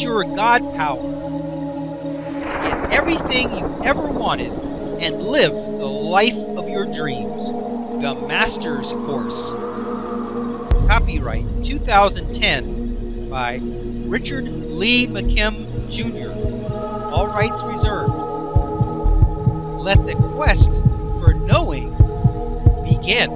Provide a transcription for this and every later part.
your God power. Get everything you ever wanted and live the life of your dreams. The Master's Course. Copyright 2010 by Richard Lee McKim Jr. All rights reserved. Let the quest for knowing begin.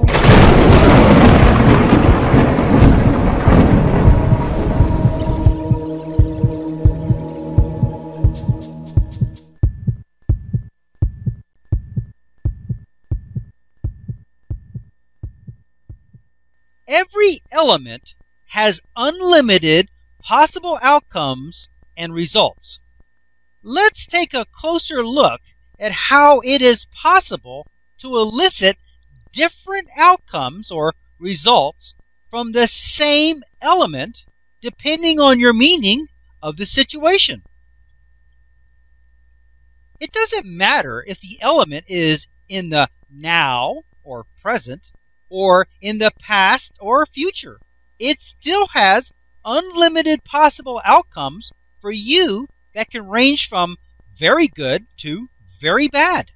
Every element has unlimited possible outcomes and results. Let's take a closer look at how it is possible to elicit different outcomes or results from the same element depending on your meaning of the situation. It doesn't matter if the element is in the now or present or in the past or future. It still has unlimited possible outcomes for you that can range from very good to very bad.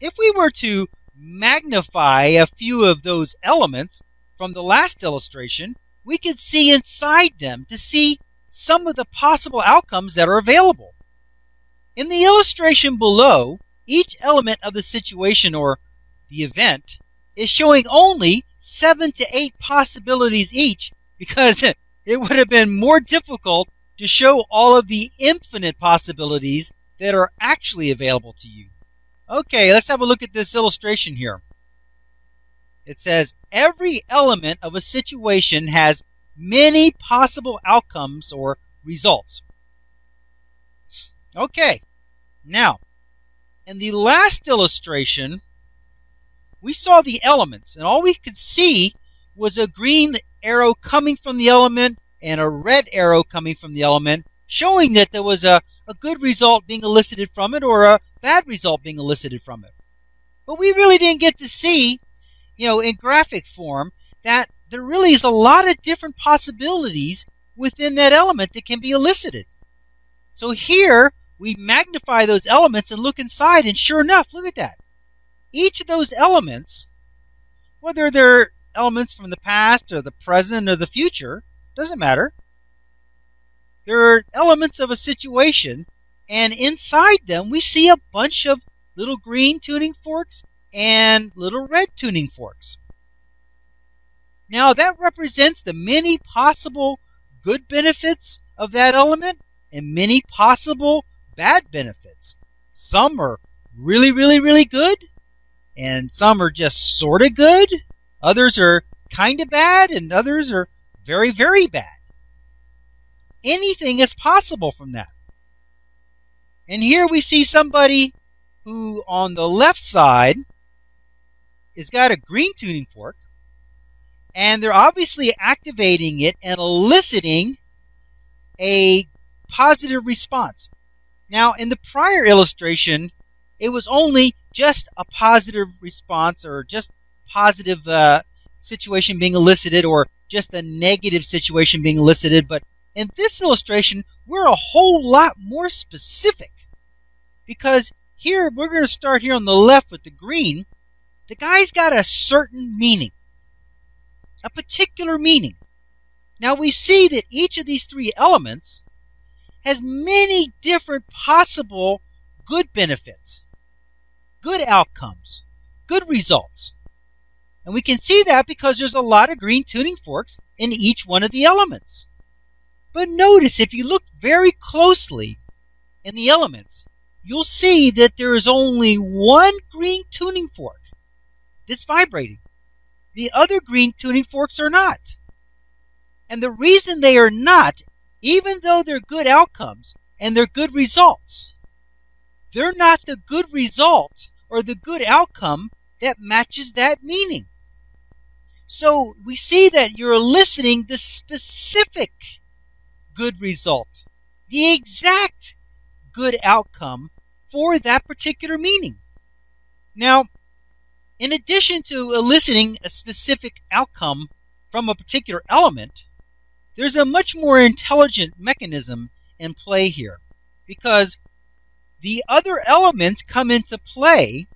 If we were to magnify a few of those elements from the last illustration, we could see inside them to see some of the possible outcomes that are available. In the illustration below, each element of the situation or the event is showing only 7 to 8 possibilities each because it would have been more difficult to show all of the infinite possibilities that are actually available to you. Okay, let's have a look at this illustration here. It says, every element of a situation has many possible outcomes or results. Okay, now, in the last illustration, we saw the elements, and all we could see was a green arrow coming from the element and a red arrow coming from the element, showing that there was a good result being elicited from it or a bad result being elicited from it. But we really didn't get to see, in graphic form, that there really is a lot of different possibilities within that element that can be elicited. So here, we magnify those elements and look inside, and sure enough, look at that. Each of those elements, whether they're elements from the past or the present or the future, doesn't matter. They're elements of a situation, and inside them we see a bunch of little green tuning forks and little red tuning forks. Now that represents the many possible good benefits of that element and many possible bad benefits. Some are really, really, really good, and some are just sort of good. Others are kind of bad, and others are very, very bad. Anything is possible from that. And here we see somebody who, on the left side, has got a green tuning fork, and they're obviously activating it and eliciting a positive response. Now, in the prior illustration, it was only just a positive response or just positive situation being elicited or just a negative situation being elicited. But in this illustration, we're a whole lot more specific because here, we're going to start here on the left with the green. The guy's got a certain meaning, a particular meaning. Now we see that each of these three elements has many different possible good benefits, good outcomes, good results. And we can see that because there's a lot of green tuning forks in each one of the elements. But notice, if you look very closely in the elements, you'll see that there is only one green tuning fork that's vibrating. The other green tuning forks are not. And the reason they are not, even though they're good outcomes and they're good results, they're not the good result or the good outcome that matches that meaning. So we see that you're eliciting the specific good result, the exact good outcome for that particular meaning. Now, in addition to eliciting a specific outcome from a particular element, There's a much more intelligent mechanism in play here, because the other elements come into play,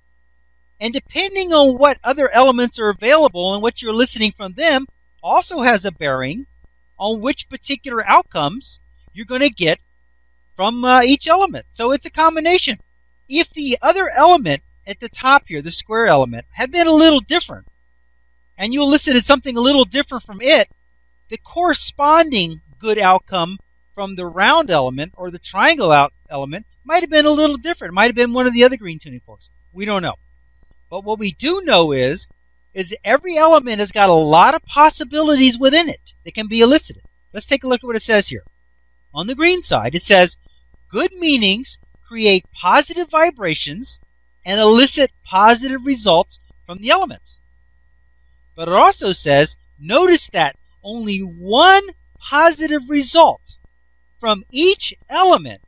and depending on what other elements are available and what you're listening from them also has a bearing on which particular outcomes you're going to get from each element. So it's a combination. If the other element at the top here, the square element, had been a little different, and you elicited something a little different from it, the corresponding good outcome from the round element or the triangle element might have been a little different. It might have been one of the other green tuning forks. We don't know. But what we do know is every element has got a lot of possibilities within it that can be elicited. Let's take a look at what it says here. On the green side, it says, good meanings create positive vibrations and elicit positive results from the elements. But it also says, notice that only one positive result from each element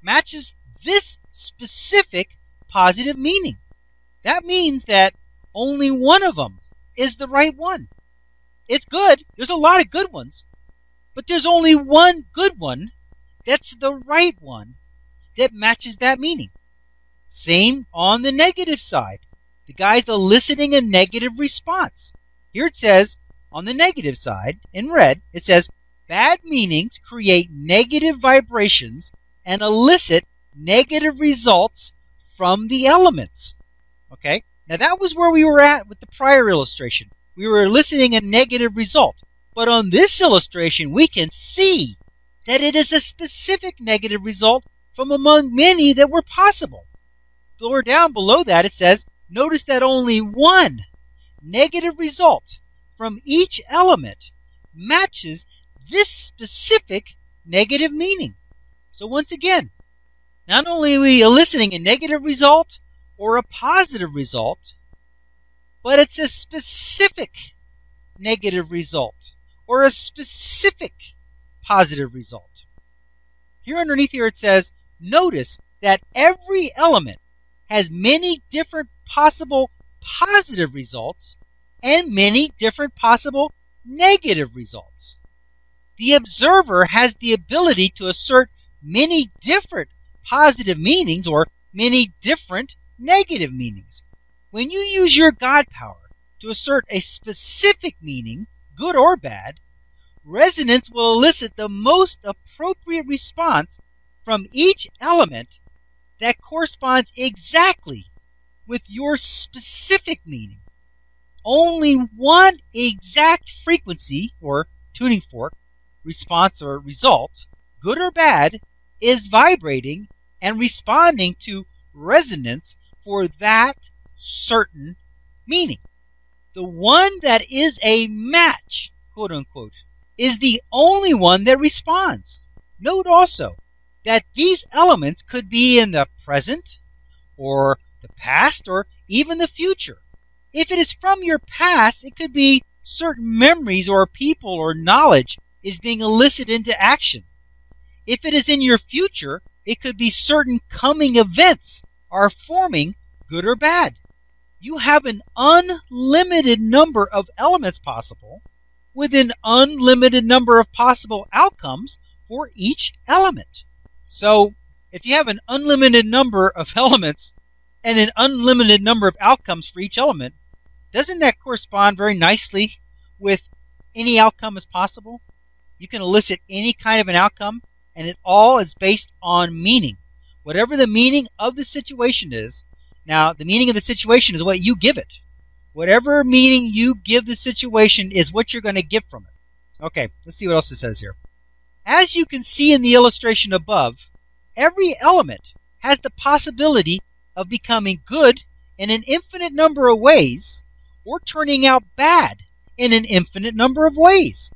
matches this specific positive meaning. That means that only one of them is the right one. It's good. There's a lot of good ones. But there's only one good one that's the right one that matches that meaning. Same on the negative side. The guy's eliciting a negative response. Here it says, on the negative side, in red, it says, bad meanings create negative vibrations and elicit negative results from the elements. Okay? Now that was where we were at with the prior illustration. We were eliciting a negative result. But on this illustration, we can see that it is a specific negative result from among many that were possible. Lower down below that, it says, notice that only one negative result from each element matches this specific negative meaning. So once again, not only are we eliciting a negative result or a positive result, but it's a specific negative result or a specific positive result. Here underneath here it says, notice that every element has many different possible positive results and many different possible negative results. The observer has the ability to assert many different positive meanings or many different negative meanings. When you use your God power to assert a specific meaning, good or bad, resonance will elicit the most appropriate response from each element that corresponds exactly with your specific meaning. Only one exact frequency or tuning fork response or result, good or bad, is vibrating and responding to resonance for that certain meaning. The one that is a match, quote unquote, is the only one that responds. Note also that these elements could be in the present or the past or even the future. If it is from your past, it could be certain memories or people or knowledge is being elicited into action. If it is in your future, it could be certain coming events are forming, good or bad. You have an unlimited number of elements possible with an unlimited number of possible outcomes for each element. So if you have an unlimited number of elements and an unlimited number of outcomes for each element, doesn't that correspond very nicely with any outcome is possible? You can elicit any kind of an outcome, and it all is based on meaning. Whatever the meaning of the situation is, now the meaning of the situation is what you give it. Whatever meaning you give the situation is what you're going to get from it. Okay, let's see what else it says here. As you can see in the illustration above, every element has the possibility of becoming good in an infinite number of ways or turning out bad in an infinite number of ways.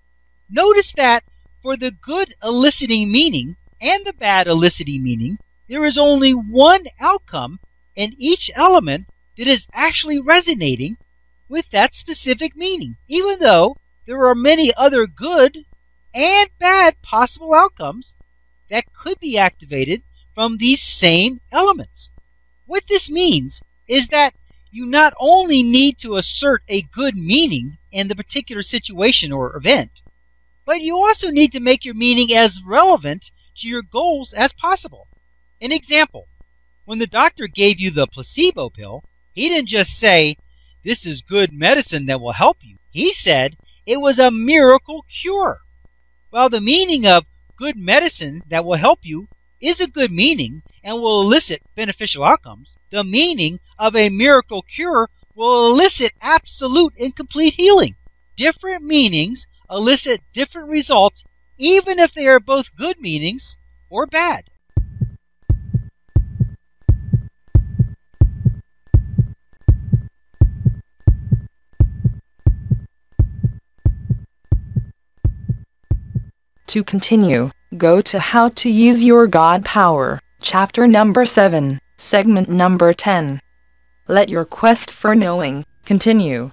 Notice that for the good eliciting meaning and the bad eliciting meaning, there is only one outcome in each element that is actually resonating with that specific meaning, even though there are many other good and bad possible outcomes that could be activated from these same elements. What this means is that you not only need to assert a good meaning in the particular situation or event, But you also need to make your meaning as relevant to your goals as possible. An example, when the doctor gave you the placebo pill, he didn't just say, "This is good medicine that will help you." He said it was a miracle cure. While the meaning of good medicine that will help you is a good meaning and will elicit beneficial outcomes, the meaning of a miracle cure will elicit absolute and complete healing. Different meanings elicit different results, even if they are both good meanings or bad. To continue, go to How to Use Your God Power, Chapter number 7, Segment number 10. Let your quest for knowing continue.